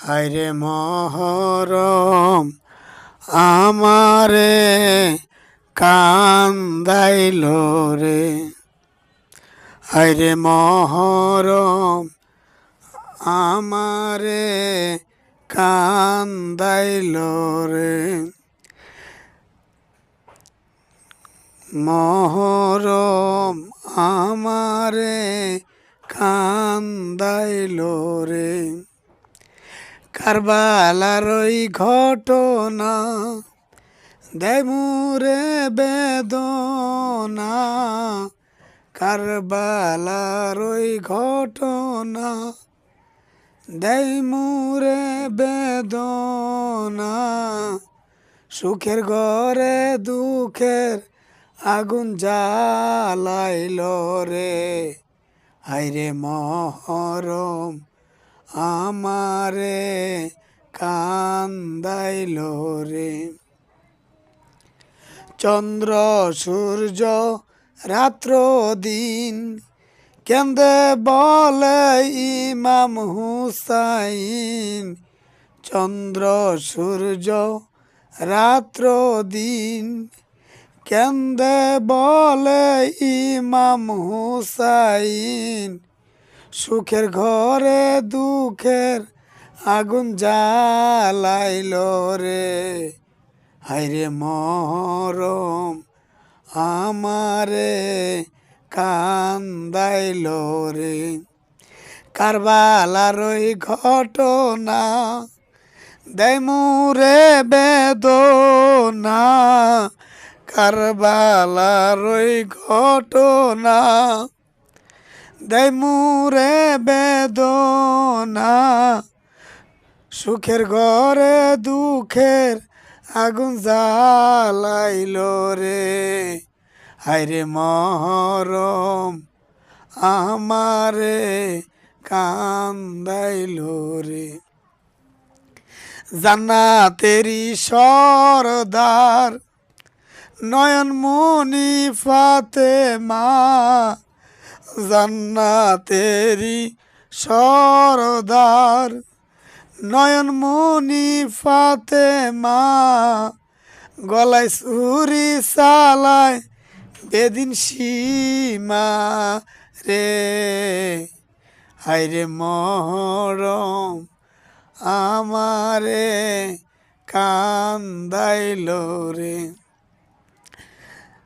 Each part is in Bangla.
হায়রে মহরম আমারে কান্দাইল রে। হায়রে মহরম আমারে কান্দাইল রে। মহরম আমারে কান্দাইল রে। কারবালার ওই ঘটনা দেয় মুরে বেদনা। কারবালার ওই ঘটনা দেয় মুরে বেদনা। সুখের ঘরে দুঃখের আগুন জ্বালাইল রে। হায়রে মহরম আমারে কান্দাইল রে। চন্দ্র সূর্য রাত্র দিন কেন্দে বলে ইমাম হুসাইন। চন্দ্র সূর্য রাত্র দিন কেন্দে বলে ইমাম হুসাইন। সুখের ঘরে দুঃখের আগুন জ্বালাইল রে। হায়রে মহরম আমারে কান্দাইল রে। কারবালার ওই ঘটনা দেয় মুরে বেদনা। কারবালার ওই ঘটনা দেয় মুরে বেদনা। সুখের ঘরে দুঃখের আগুন জ্বালাইল রে। হায়রে মহরম আমারে কান্দাইল রে। জান্নাতেরি সরদার নয়নমণি ফাতেমা। জান্নাতেরি সরদার নয়নমণি ফাতেমা। গলায় ছুরি চালায় বেদিন সীমা রে। হায়রে মহরম আমারে কান্দাইল রে।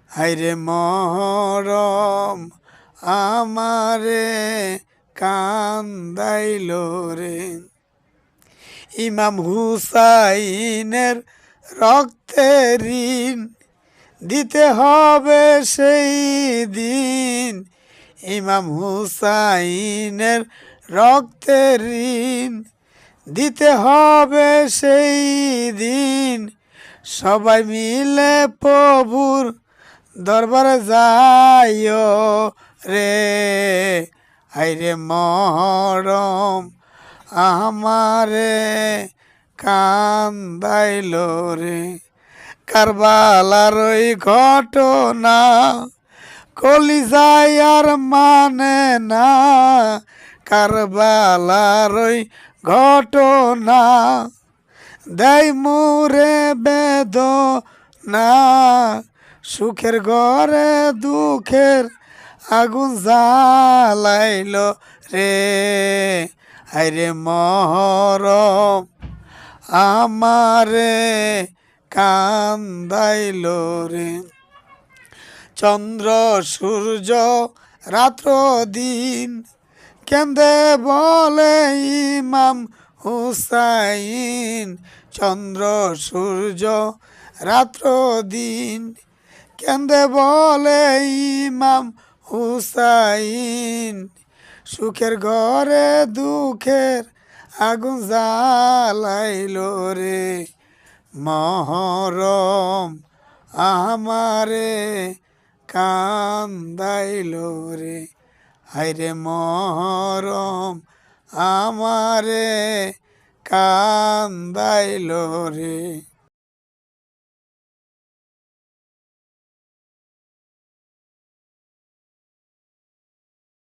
হায়রে মহরম আমারে কান্দাইল রে। ইমাম হুসাইনের রক্তের ঋণ দিতে হবে সেই দিন। ইমাম হুসাইনের রক্তের ঋণ দিতে হবে সেই দিন। সবাই মিলে প্রভুর দরবারে যাইও রে। হায়রে মহরম আমারে কান্দাইল রে। কারবালার ওই ঘটনা কলিজায় আর মানে না। কারবালার ওই ঘটনা দেয় মুরে বেদনা। সুখের ঘরে দুঃখের আগুন জ্বালাইল রে। হায়রে মহরম আমারে কান্দাইল রে। চন্দ্র সূর্য রাত্র দিন কেন্দে বলে ইমাম হুসাইন। চন্দ্র সূর্য রাত্র দিন কেন্দে বলে ইমাম হুসাইন। সুখের ঘরে দুঃখের আগুন জ্বালাইল রে। মহরম আমারে কান্দাইল রে। হায়রে মহরম আমারে কান্দাইল রে।